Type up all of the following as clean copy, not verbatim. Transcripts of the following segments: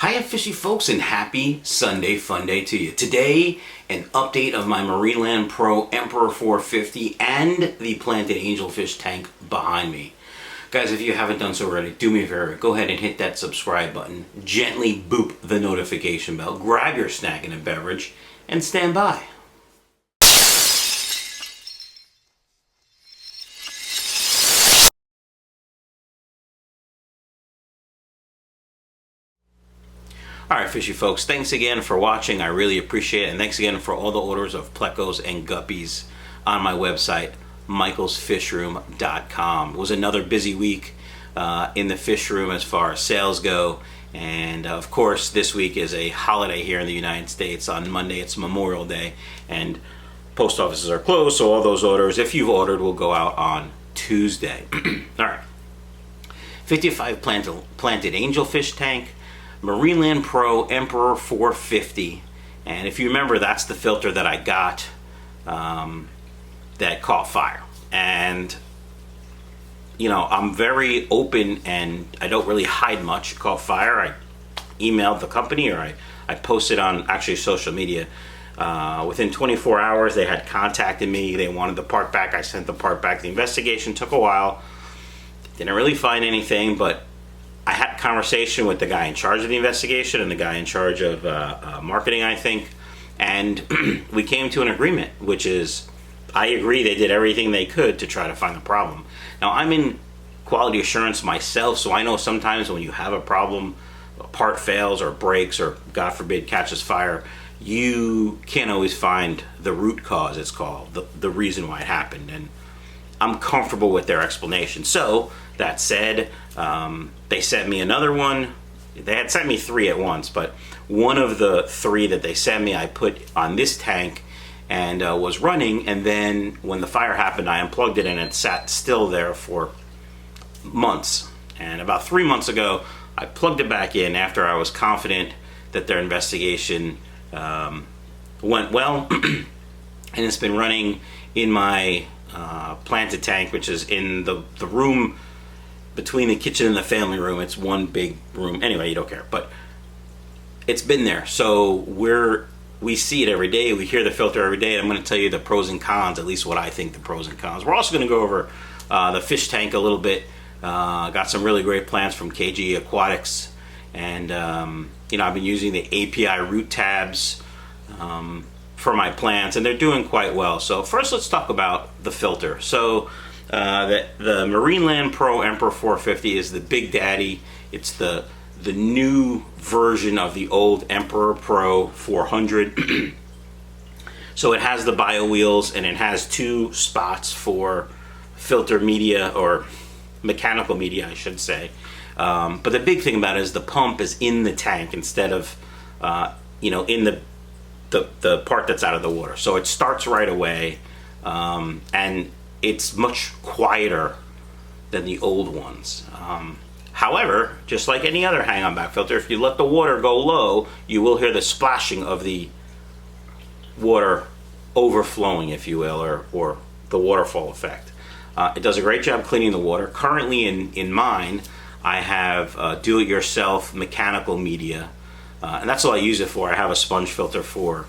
Hiya fishy folks, and happy Sunday fun day to you. Today, an update of my Marineland Pro Emperor 450 and the planted angelfish tank behind me. Guys, if you haven't done so already, do me a favor, go ahead and hit that subscribe button, gently boop the notification bell, grab your snack and a beverage, and stand by. Alright fishy folks, thanks again for watching. I really appreciate it, and thanks again for all the orders of Plecos and guppies on my website, michaelsfishroom.com. It was another busy week in the fish room as far as sales go, and of course this week is a holiday here in the United States. On Monday it's Memorial Day and post offices are closed, so all those orders, if you've ordered, will go out on Tuesday. Alright, 55 planted angelfish tank, Marineland Pro Emperor 450, and if you remember, that's the filter that I got that caught fire. And you know, I'm very open and I don't really hide much. It caught fire. I emailed the company, or I posted on actually social media. Within 24 hours they had contacted me. They wanted the part back. I sent the part back. The investigation took a while. Didn't really find anything, but I had a conversation with the guy in charge of the investigation and the guy in charge of marketing, I think, and we came to an agreement, which is, I agree they did everything they could to try to find the problem. Now, I'm in quality assurance myself, so I know sometimes when you have a problem, a part fails or breaks or, God forbid, catches fire, you can't always find the root cause, it's called, the reason why it happened, and I'm comfortable with their explanation. So, that said, they sent me another one. They had sent me 3 at once, but one of the 3 that they sent me I put on this tank and was running, and then when the fire happened I unplugged it and it sat still there for months. And about 3 months ago I plugged it back in after I was confident that their investigation went well, and it's been running in my planted tank, which is in the room between the kitchen and the family room. It's one big room. Anyway, you don't care, but it's been there. So we see it every day. We hear the filter every day. I'm going to tell you the pros and cons, at least what I think the pros and cons. We're also going to go over the fish tank a little bit. Got some really great plants from KG Aquatics, and you know, I've been using the API root tabs for my plants, and they're doing quite well. So first, let's talk about the filter. So the Marineland Pro Emperor 450 is the big daddy. It's the new version of the old Emperor Pro 400. So it has the bio wheels, and it has 2 spots for filter media, or mechanical media I should say. But the big thing about it is the pump is in the tank instead of you know, in the part that's out of the water. So it starts right away, and it's much quieter than the old ones. However, just like any other hang-on back filter, if you let the water go low, you will hear the splashing of the water overflowing, if you will, or the waterfall effect. It does a great job cleaning the water. Currently in mine, I have do-it-yourself mechanical media, and that's all I use it for. I have a sponge filter for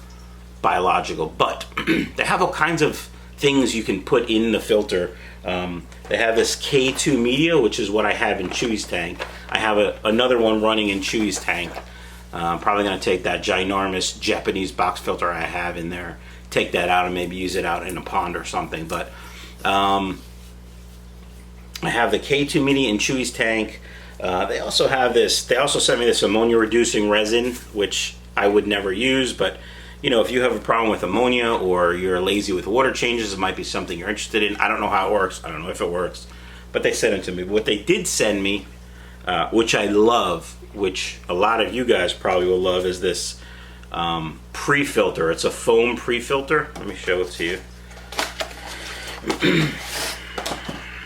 biological, but they have all kinds of things you can put in the filter. They have this K2 media, which is what I have in Chewy's tank. I have another one running in Chewy's tank. Probably going to take that ginormous Japanese box filter I have in there, take that out and maybe use it out in a pond or something. But I have the K2 media in Chewy's tank. They also have this, they also sent me this ammonia reducing resin, which I would never use, but you know, if you have a problem with ammonia or you're lazy with water changes, it might be something you're interested in. I don't know how it works. I don't know if it works, but they sent it to me. What they did send me, which I love, which a lot of you guys probably will love, is this pre-filter. It's a foam pre-filter. Let me show it to you.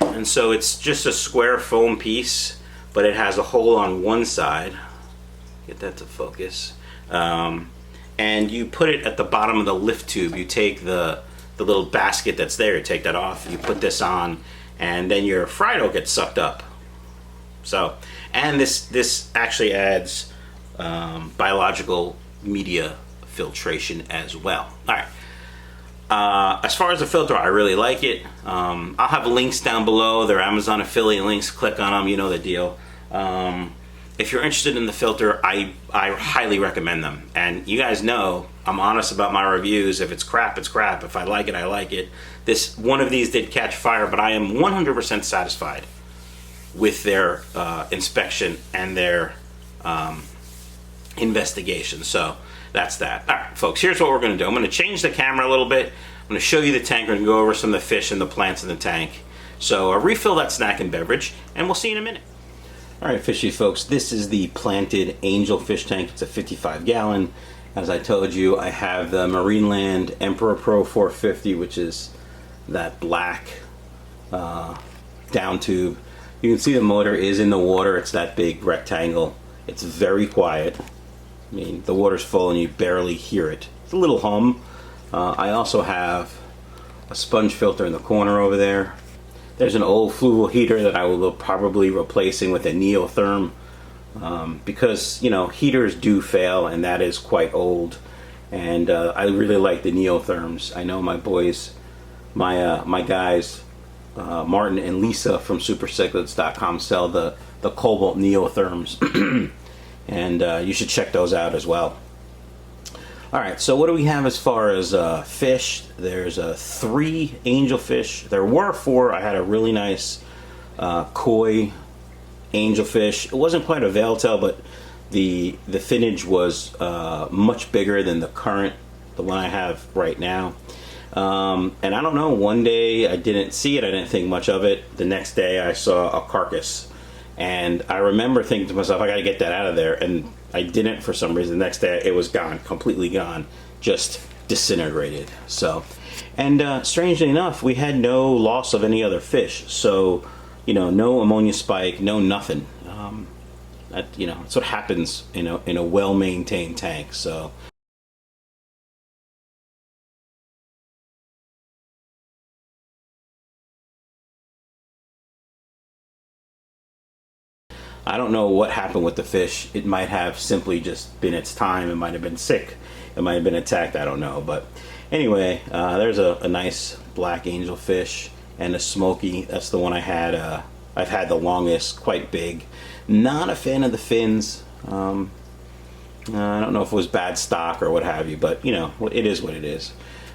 And so it's just a square foam piece, but it has a hole on one side. Get that to focus. And you put it at the bottom of the lift tube. You take the little basket that's there, you take that off, you put this on, and then your Frido gets sucked up. So, and this actually adds biological media filtration as well. All right. As far as the filter, I really like it. I'll have links down below. They're Amazon affiliate links. Click on them. You know the deal. If you're interested in the filter, I highly recommend them. And you guys know I'm honest about my reviews. If it's crap, it's crap. If I like it, I like it. This one of these did catch fire, but I am 100% satisfied with their inspection and their investigation. So that's that. All right, folks, here's what we're going to do. I'm going to change the camera a little bit. I'm going to show you the tank. We're going to go over some of the fish and the plants in the tank. So refill that snack and beverage, and we'll see you in a minute. All right, fishy folks, this is the planted Angelfish tank. It's a 55-gallon. As I told you, I have the Marineland Emperor Pro 450, which is that black down tube. You can see the motor is in the water. It's that big rectangle. It's very quiet. I mean, the water's full and you barely hear it. It's a little hum. I also have a sponge filter in the corner over there. There's an old fluval heater that I will probably replacing with a neotherm because, you know, heaters do fail, and that is quite old. And I really like the neotherms. I know my boys, my guys, Martin and Lisa from supercichlids.com sell the Cobalt neotherms. And you should check those out as well. Alright, so what do we have as far as fish? There's 3 angelfish. There were 4. I had a really nice koi angelfish. It wasn't quite a veil tail, but the finnage was much bigger than the one I have right now. And I don't know, one day I didn't see it, I didn't think much of it. The next day I saw a carcass. And I remember thinking to myself, I gotta get that out of there. And I didn't for some reason. The next day it was gone, completely gone, just disintegrated. So, and strangely enough, we had no loss of any other fish. So, you know, no ammonia spike, no nothing. You know, that's what happens in a well-maintained tank. So. I don't know what happened with the fish. It might have simply just been its time. It might have been sick. It might have been attacked. I don't know. But anyway, there's a nice black angelfish and a smoky. That's the one I had. I've had the longest, quite big. Not a fan of the fins. I don't know if it was bad stock or what have you, but you know, it is what it is.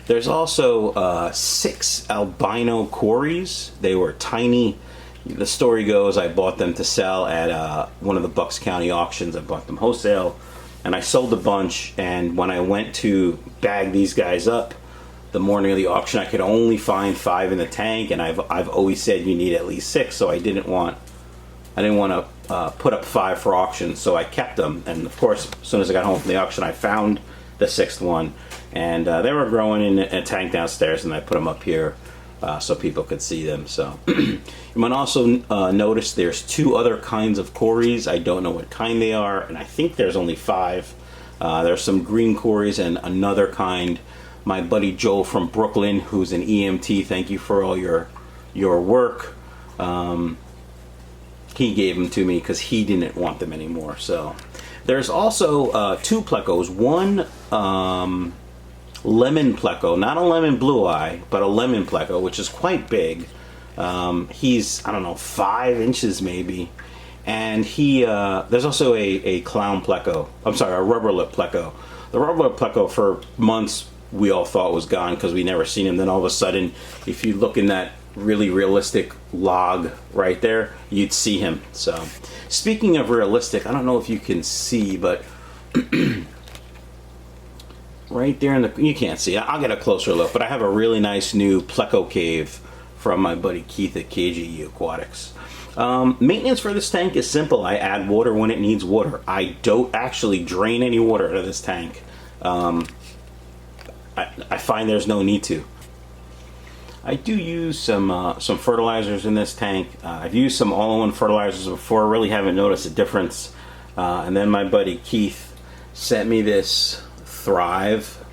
There's also 6 albino cories. They were tiny. The story goes I bought them to sell at one of the Bucks County auctions. I bought them wholesale, and I sold a bunch. And when I went to bag these guys up the morning of the auction, I could only find 5 in the tank, and I've always said you need at least 6. So I didn't want to put up 5 for auction, so I kept them. And of course, as soon as I got home from the auction, I found the 6th one, and they were growing in a tank downstairs, and I put them up here. So people could see them. So you might also notice there's 2 other kinds of cories. I don't know what kind they are, and I think there's only 5. There's some green cories and another kind. My buddy Joel from Brooklyn, who's an EMT, thank you for all your work. He gave them to me because he didn't want them anymore. So there's also 2 Plecos. One lemon Pleco, not a lemon blue eye, but a lemon Pleco, which is quite big. He's, I don't know, 5 inches maybe. And there's also a clown Pleco. I'm sorry, a rubber lip Pleco. The rubber lip Pleco for months we all thought was gone because we never seen him. Then all of a sudden, if you look in that really realistic log right there, you'd see him. So speaking of realistic, I don't know if you can see, but right there you can't see. I'll get a closer look, but I have a really nice new Pleco Cave from my buddy Keith at KGE Aquatics. Maintenance for this tank is simple. I add water when it needs water. I don't actually drain any water out of this tank. I find there's no need to. I do use some fertilizers in this tank. I've used some all-in-one fertilizers before. Really haven't noticed a difference. And then my buddy Keith sent me this Thrive.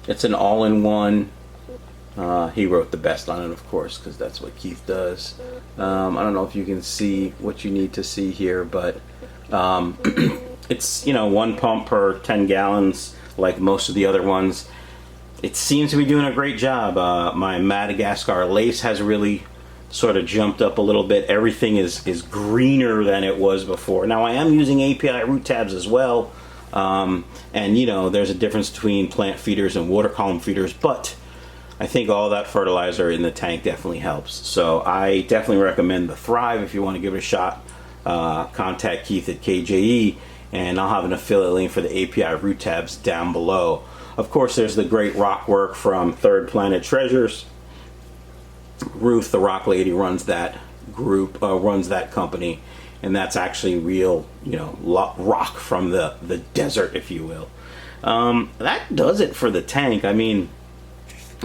It's an all-in-one He wrote the best on it, of course, because that's what Keith does. I don't know if you can see what you need to see here, but it's, you know, 1 pump per 10 gallons like most of the other ones. It seems to be doing a great job. My Madagascar lace has really sort of jumped up a little bit. Everything is greener than it was before. Now I am using API root tabs as well, and you know, there's a difference between plant feeders and water column feeders, but I think all that fertilizer in the tank definitely helps. So I definitely recommend the Thrive if you want to give it a shot. Contact Keith at KJE, and I'll have an affiliate link for the API root tabs down below. Of course, there's the great rock work from Third Planet Treasures. Ruth, the rock lady, runs that group, runs that company, and that's actually real, you know, rock from the desert, if you will. That does it for the tank. I mean,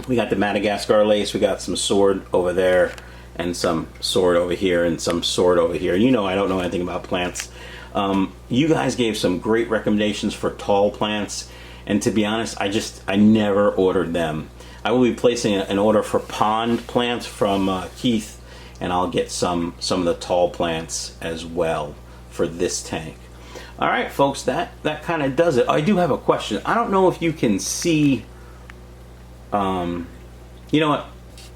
we got the Madagascar lace, we got some sword over there, and some sword over here, and some sword over here. You know, I don't know anything about plants. You guys gave some great recommendations for tall plants, and to be honest, I never ordered them. I will be placing an order for pond plants from Keith, and I'll get some of the tall plants as well for this tank. All right, folks, that kind of does it. I do have a question. I don't know if you can see. You know what?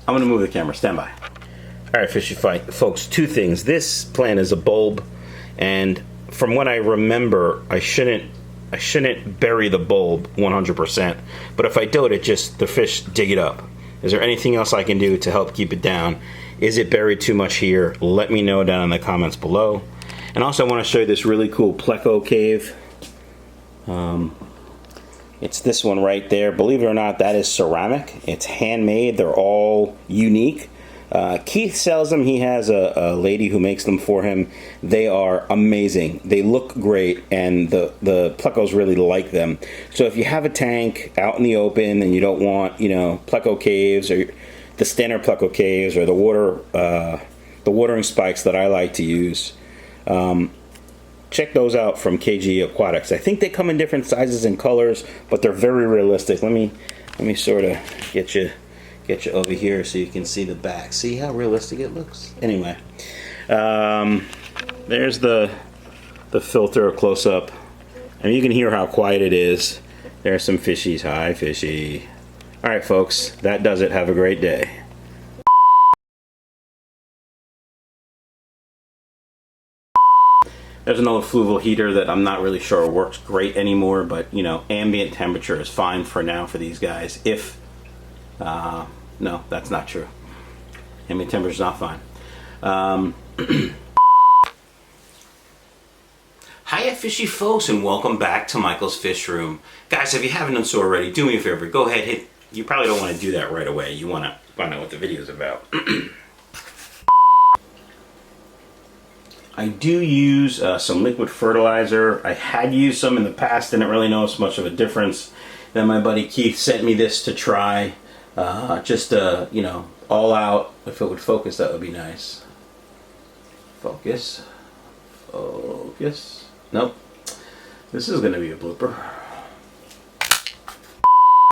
I'm gonna move the camera. Stand by. All right, fishy fight, folks. 2 things. This plant is a bulb, and from what I remember, I shouldn't bury the bulb 100%. But if I do it, the fish dig it up. Is there anything else I can do to help keep it down? Is it buried too much here? Let me know down in the comments below. And also, I want to show you this really cool Pleco Cave. It's this one right there. Believe it or not, that is ceramic. It's handmade. They're all unique. Keith sells them. He has a lady who makes them for him. They are amazing. They look great, and the Plecos really like them. So if you have a tank out in the open and you don't want, you know, Pleco Caves or the standard Pleco Caves or the watering spikes that I like to use, check those out from KG Aquatics. I think they come in different sizes and colors, but they're very realistic. Let me sort of get you over here so you can see the back. See how realistic it looks? Anyway, there's the filter close up, and you can hear how quiet it is. There's some fishies. Hi, fishy. All right, folks, that does it. Have a great day. There's an old fluval heater that I'm not really sure works great anymore, but you know, ambient temperature is fine for now for these guys. If no, that's not true. Ambient temperature is not fine. Hiya, fishy folks, and welcome back to Michael's Fish Room. Guys, if you haven't done so already, do me a favor. Go ahead, you probably don't want to do that right away. You want to find out what the video is about. I do use some liquid fertilizer. I had used some in the past, didn't really notice much of a difference. Then my buddy Keith sent me this to try. Just you know, all out. If it would focus, that would be nice. Focus. Focus. Nope. This is going to be a blooper.